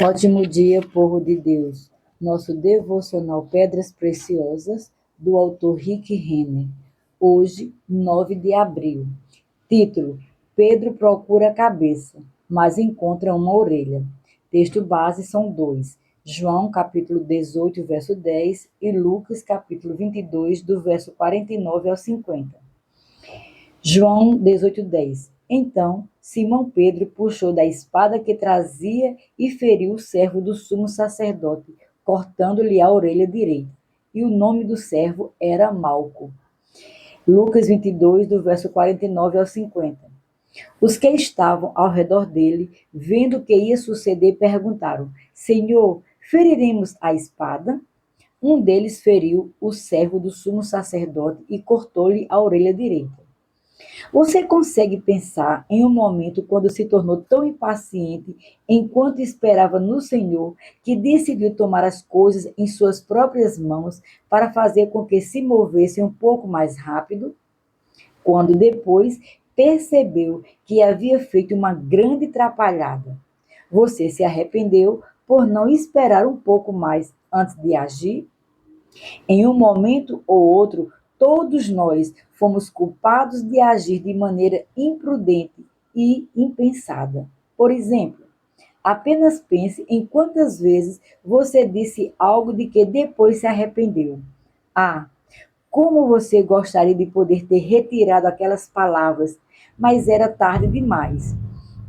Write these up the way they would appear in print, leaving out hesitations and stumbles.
Ótimo dia, povo de Deus. Nosso devocional Pedras Preciosas, do autor Rick Renner. Hoje, 9 de abril. Título: Pedro procura a cabeça, mas encontra uma orelha. Texto base são dois. João, capítulo 18, verso 10, e Lucas, capítulo 22, do verso 49 ao 50. João 18:10. Então Simão Pedro puxou da espada que trazia e feriu o servo do sumo sacerdote, cortando-lhe a orelha direita. E o nome do servo era Malco. Lucas 22, do verso 49 ao 50. Os que estavam ao redor dele, vendo o que ia suceder, perguntaram: Senhor, feriremos a espada? Um deles feriu o servo do sumo sacerdote e cortou-lhe a orelha direita. Você consegue pensar em um momento quando se tornou tão impaciente enquanto esperava no Senhor que decidiu tomar as coisas em suas próprias mãos para fazer com que se movesse um pouco mais rápido? Quando depois percebeu que havia feito uma grande atrapalhada. Você se arrependeu por não esperar um pouco mais antes de agir? Em um momento ou outro, todos nós fomos culpados de agir de maneira imprudente e impensada. Por exemplo, apenas pense em quantas vezes você disse algo de que depois se arrependeu. Ah, como você gostaria de poder ter retirado aquelas palavras, mas era tarde demais.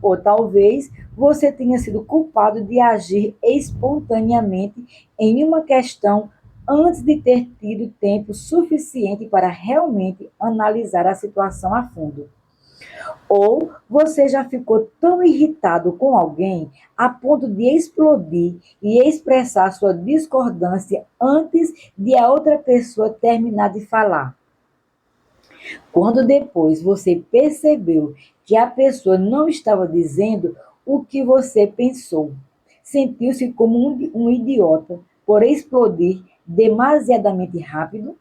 Ou talvez você tenha sido culpado de agir espontaneamente em uma questão antes de ter tido tempo suficiente para realmente analisar a situação a fundo. Ou você já ficou tão irritado com alguém a ponto de explodir e expressar sua discordância antes de a outra pessoa terminar de falar. Quando depois você percebeu que a pessoa não estava dizendo o que você pensou, sentiu-se como um idiota por explodir demasiadamente rápido?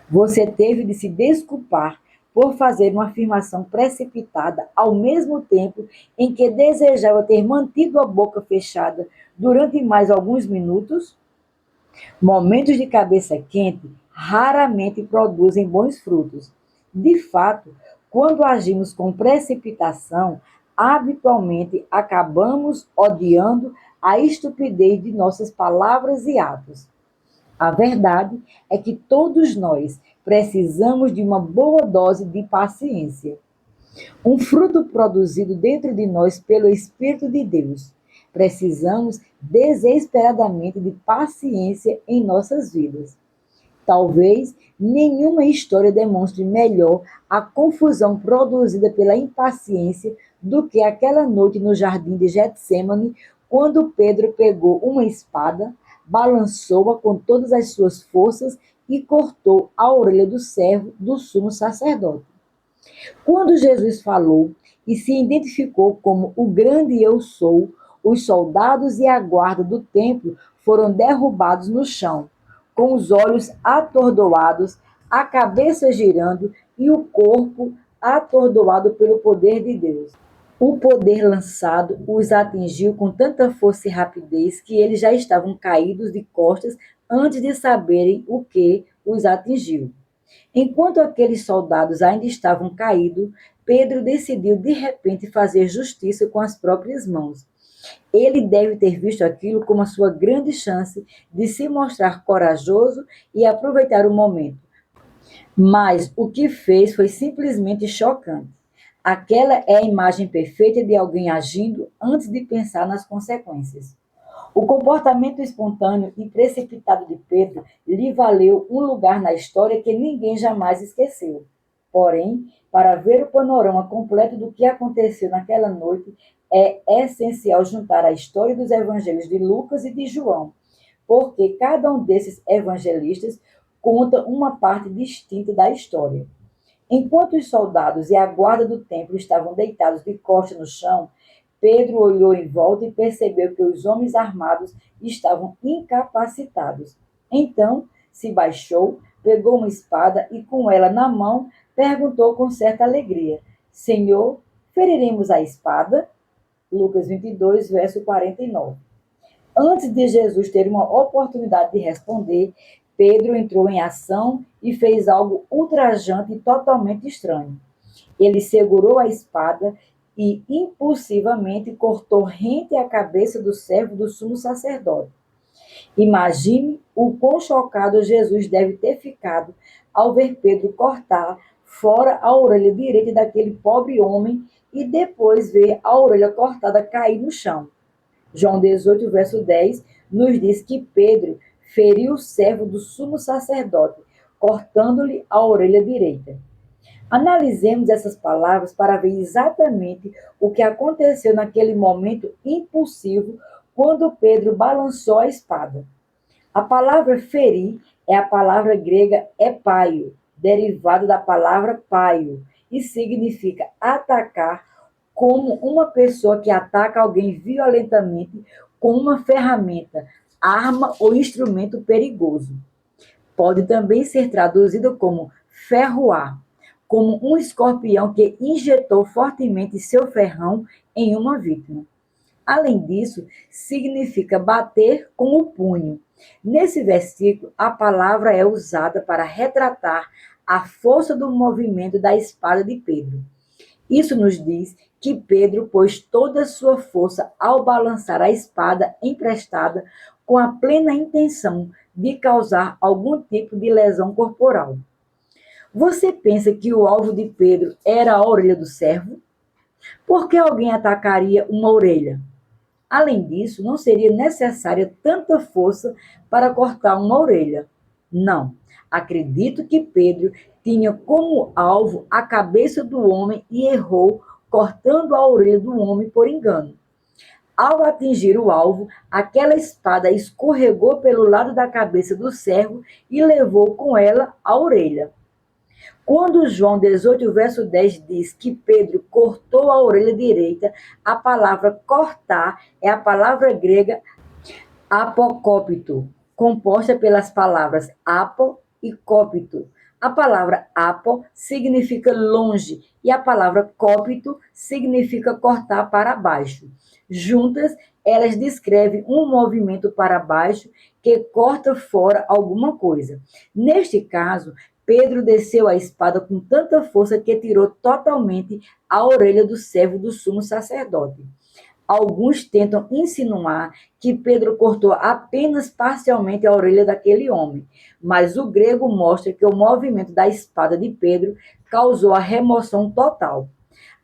Você teve de se desculpar por fazer uma afirmação precipitada ao mesmo tempo em que desejava ter mantido a boca fechada durante mais alguns minutos? Momentos de cabeça quente raramente produzem bons frutos. De fato, quando agimos com precipitação, habitualmente acabamos odiando a estupidez de nossas palavras e atos. A verdade é que todos nós precisamos de uma boa dose de paciência, um fruto produzido dentro de nós pelo Espírito de Deus. Precisamos desesperadamente de paciência em nossas vidas. Talvez nenhuma história demonstre melhor a confusão produzida pela impaciência do que aquela noite no jardim de Getsêmani, quando Pedro pegou uma espada, balançou-a com todas as suas forças e cortou a orelha do servo do sumo sacerdote. Quando Jesus falou e se identificou como o grande eu sou, os soldados e a guarda do templo foram derrubados no chão, com os olhos atordoados, a cabeça girando e o corpo atordoado pelo poder de Deus. O poder lançado os atingiu com tanta força e rapidez que eles já estavam caídos de costas antes de saberem o que os atingiu. Enquanto aqueles soldados ainda estavam caídos, Pedro decidiu de repente fazer justiça com as próprias mãos. Ele deve ter visto aquilo como a sua grande chance de se mostrar corajoso e aproveitar o momento. Mas o que fez foi simplesmente chocante. Aquela é a imagem perfeita de alguém agindo antes de pensar nas consequências. O comportamento espontâneo e precipitado de Pedro lhe valeu um lugar na história que ninguém jamais esqueceu. Porém, para ver o panorama completo do que aconteceu naquela noite, é essencial juntar a história dos evangelhos de Lucas e de João, porque cada um desses evangelistas conta uma parte distinta da história. Enquanto os soldados e a guarda do templo estavam deitados de costas no chão, Pedro olhou em volta e percebeu que os homens armados estavam incapacitados. Então se baixou, pegou uma espada e, com ela na mão, perguntou com certa alegria: Senhor, feriremos a espada? Lucas 22, verso 49. Antes de Jesus ter uma oportunidade de responder, Pedro entrou em ação e fez algo ultrajante e totalmente estranho. Ele segurou a espada e impulsivamente cortou rente a cabeça do servo do sumo sacerdote. Imagine o quão chocado Jesus deve ter ficado ao ver Pedro cortar fora a orelha direita daquele pobre homem e depois ver a orelha cortada cair no chão. João 18, verso 10, nos diz que Pedro feriu o servo do sumo sacerdote, cortando-lhe a orelha direita. Analisemos essas palavras para ver exatamente o que aconteceu naquele momento impulsivo quando Pedro balançou a espada. A palavra ferir é a palavra grega epaio, derivada da palavra paio, e significa atacar como uma pessoa que ataca alguém violentamente com uma ferramenta, arma ou instrumento perigoso. Pode também ser traduzida como ferroar, como um escorpião que injetou fortemente seu ferrão em uma vítima. Além disso, significa bater com o punho. Nesse versículo, a palavra é usada para retratar a força do movimento da espada de Pedro. Isso nos diz que Pedro pôs toda a sua força ao balançar a espada emprestada com a plena intenção de causar algum tipo de lesão corporal. Você pensa que o alvo de Pedro era a orelha do servo? Por que alguém atacaria uma orelha? Além disso, não seria necessária tanta força para cortar uma orelha. Não. Acredito que Pedro tinha como alvo a cabeça do homem e errou, cortando a orelha do homem por engano. Ao atingir o alvo, aquela espada escorregou pelo lado da cabeça do servo e levou com ela a orelha. Quando João 18, verso 10 diz que Pedro cortou a orelha direita, a palavra cortar é a palavra grega apocópito, composta pelas palavras apo e cópito. A palavra apo significa longe e a palavra cópito significa cortar para baixo. Juntas, elas descrevem um movimento para baixo que corta fora alguma coisa. Neste caso, Pedro desceu a espada com tanta força que tirou totalmente a orelha do servo do sumo sacerdote. Alguns tentam insinuar que Pedro cortou apenas parcialmente a orelha daquele homem, mas o grego mostra que o movimento da espada de Pedro causou a remoção total.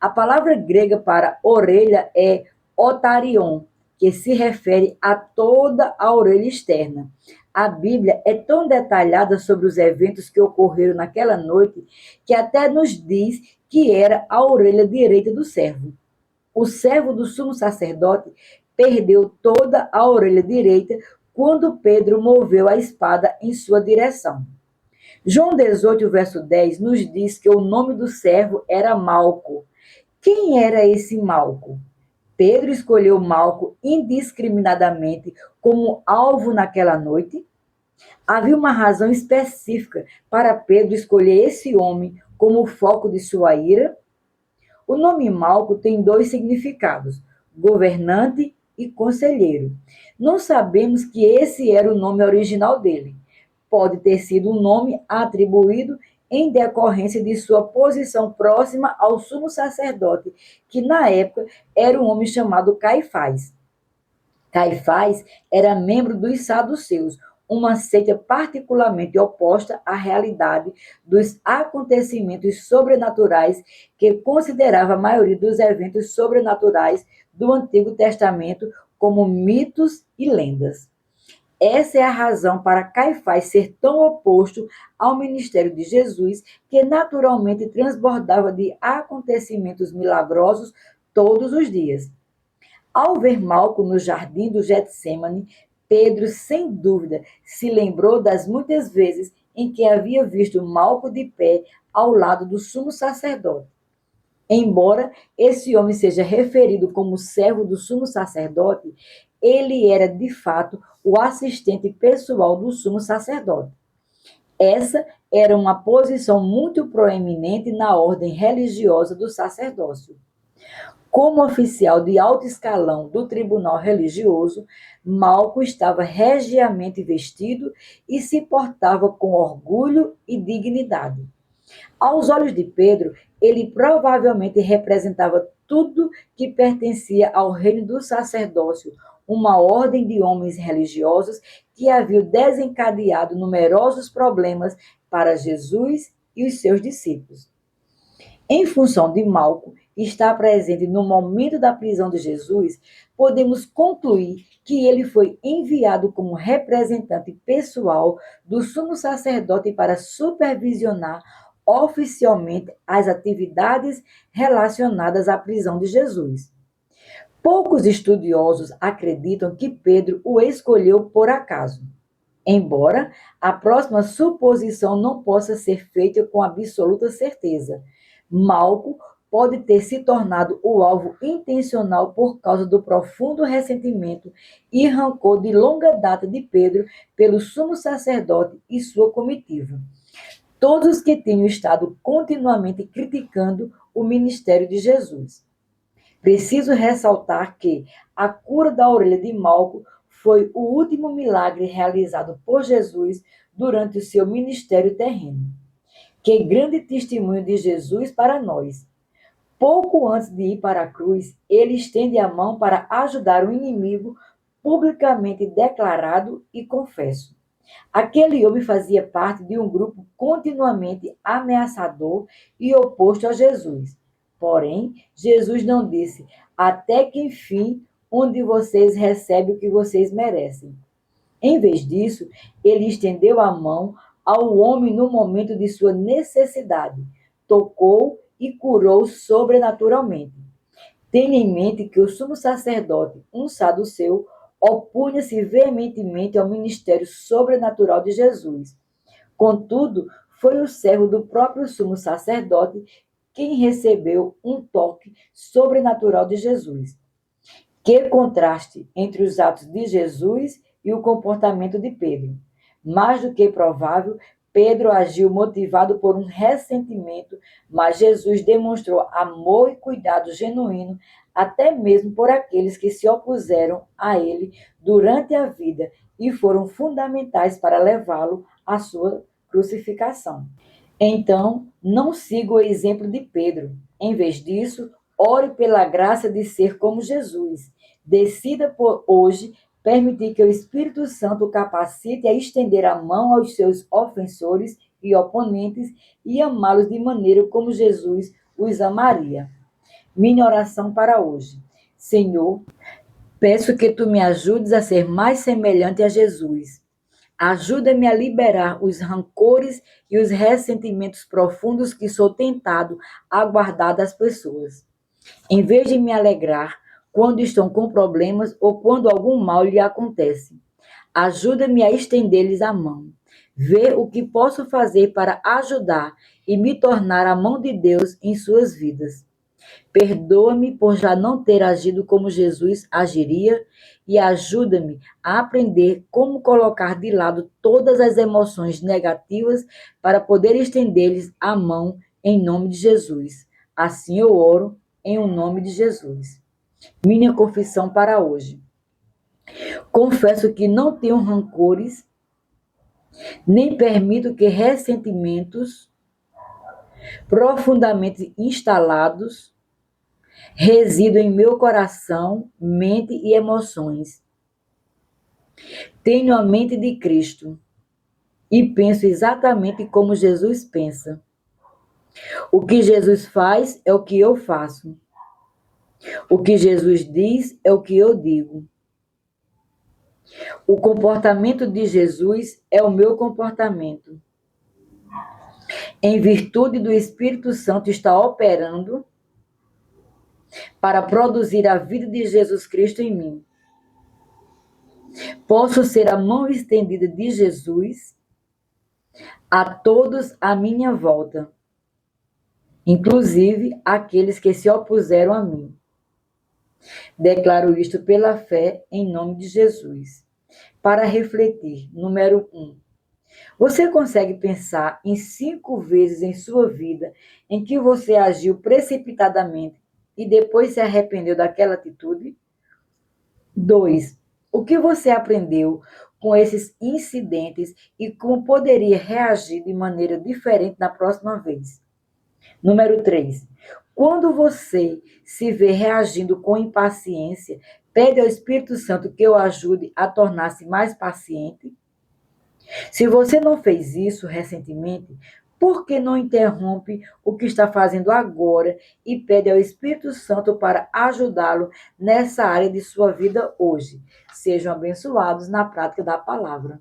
A palavra grega para orelha é otarion, que se refere a toda a orelha externa. A Bíblia é tão detalhada sobre os eventos que ocorreram naquela noite que até nos diz que era a orelha direita do servo. O servo do sumo sacerdote perdeu toda a orelha direita quando Pedro moveu a espada em sua direção. João 18, verso 10, nos diz que o nome do servo era Malco. Quem era esse Malco? Pedro escolheu Malco indiscriminadamente como alvo naquela noite? Havia uma razão específica para Pedro escolher esse homem como foco de sua ira? O nome Malco tem dois significados, governante e conselheiro. Não sabemos que esse era o nome original dele. Pode ter sido um nome atribuído em decorrência de sua posição próxima ao sumo sacerdote, que na época era um homem chamado Caifás. Caifás era membro dos saduceus, uma seita particularmente oposta à realidade dos acontecimentos sobrenaturais, que considerava a maioria dos eventos sobrenaturais do Antigo Testamento como mitos e lendas. Essa é a razão para Caifás ser tão oposto ao ministério de Jesus, que naturalmente transbordava de acontecimentos milagrosos todos os dias. Ao ver Malco no jardim do Getsêmani, Pedro, sem dúvida, se lembrou das muitas vezes em que havia visto Malco de pé ao lado do sumo sacerdote. Embora esse homem seja referido como servo do sumo sacerdote, ele era, de fato, o assistente pessoal do sumo sacerdote. Essa era uma posição muito proeminente na ordem religiosa do sacerdócio. Como oficial de alto escalão do tribunal religioso, Malco estava regiamente vestido e se portava com orgulho e dignidade. Aos olhos de Pedro, ele provavelmente representava tudo que pertencia ao reino do sacerdócio, uma ordem de homens religiosos que haviam desencadeado numerosos problemas para Jesus e os seus discípulos. Em função de Malco estar presente no momento da prisão de Jesus, podemos concluir que ele foi enviado como representante pessoal do sumo sacerdote para supervisionar oficialmente as atividades relacionadas à prisão de Jesus. Poucos estudiosos acreditam que Pedro o escolheu por acaso, embora a próxima suposição não possa ser feita com absoluta certeza. Malco pode ter se tornado o alvo intencional por causa do profundo ressentimento e rancor de longa data de Pedro pelo sumo sacerdote e sua comitiva. Todos os que tenham estado continuamente criticando o ministério de Jesus. Preciso ressaltar que a cura da orelha de Malco foi o último milagre realizado por Jesus durante o seu ministério terreno. Que grande testemunho de Jesus para nós! Pouco antes de ir para a cruz, ele estende a mão para ajudar o inimigo publicamente declarado e confesso. Aquele homem fazia parte de um grupo continuamente ameaçador e oposto a Jesus. Porém, Jesus não disse, até que enfim, onde vocês recebem o que vocês merecem. Em vez disso, ele estendeu a mão ao homem no momento de sua necessidade, tocou e curou sobrenaturalmente. Tenha em mente que o sumo sacerdote, um saduceu, opunha-se veementemente ao ministério sobrenatural de Jesus. Contudo, foi o servo do próprio sumo sacerdote quem recebeu um toque sobrenatural de Jesus. Que contraste entre os atos de Jesus e o comportamento de Pedro. Mais do que provável, Pedro agiu motivado por um ressentimento, mas Jesus demonstrou amor e cuidado genuíno, até mesmo por aqueles que se opuseram a ele durante a vida e foram fundamentais para levá-lo à sua crucificação. Então, não siga o exemplo de Pedro. Em vez disso, ore pela graça de ser como Jesus. Decida por hoje permitir que o Espírito Santo o capacite a estender a mão aos seus ofensores e oponentes e amá-los de maneira como Jesus os amaria. Minha oração para hoje. Senhor, peço que tu me ajudes a ser mais semelhante a Jesus. Ajuda-me a liberar os rancores e os ressentimentos profundos que sou tentado a guardar das pessoas. Em vez de me alegrar quando estão com problemas ou quando algum mal lhe acontece, ajuda-me a estender-lhes a mão. Ver o que posso fazer para ajudar e me tornar a mão de Deus em suas vidas. Perdoa-me por já não ter agido como Jesus agiria e ajuda-me a aprender como colocar de lado todas as emoções negativas para poder estender-lhes a mão em nome de Jesus. Assim eu oro em nome de Jesus. Minha confissão para hoje. Confesso que não tenho rancores, nem permito que ressentimentos profundamente instalados resido em meu coração, mente e emoções. Tenho a mente de Cristo e penso exatamente como Jesus pensa. O que Jesus faz é o que eu faço. O que Jesus diz é o que eu digo. O comportamento de Jesus é o meu comportamento. Em virtude do Espírito Santo está operando para produzir a vida de Jesus Cristo em mim. Posso ser a mão estendida de Jesus a todos à minha volta, inclusive aqueles que se opuseram a mim. Declaro isto pela fé em nome de Jesus. Para refletir, número 1. Você consegue pensar em 5 vezes em sua vida em que você agiu precipitadamente, e depois se arrependeu daquela atitude? 2. O que você aprendeu com esses incidentes e como poderia reagir de maneira diferente na próxima vez? Número 3. Quando você se vê reagindo com impaciência, pede ao Espírito Santo que o ajude a tornar-se mais paciente? Se você não fez isso recentemente, por que não interrompe o que está fazendo agora e pede ao Espírito Santo para ajudá-lo nessa área de sua vida hoje? Sejam abençoados na prática da palavra.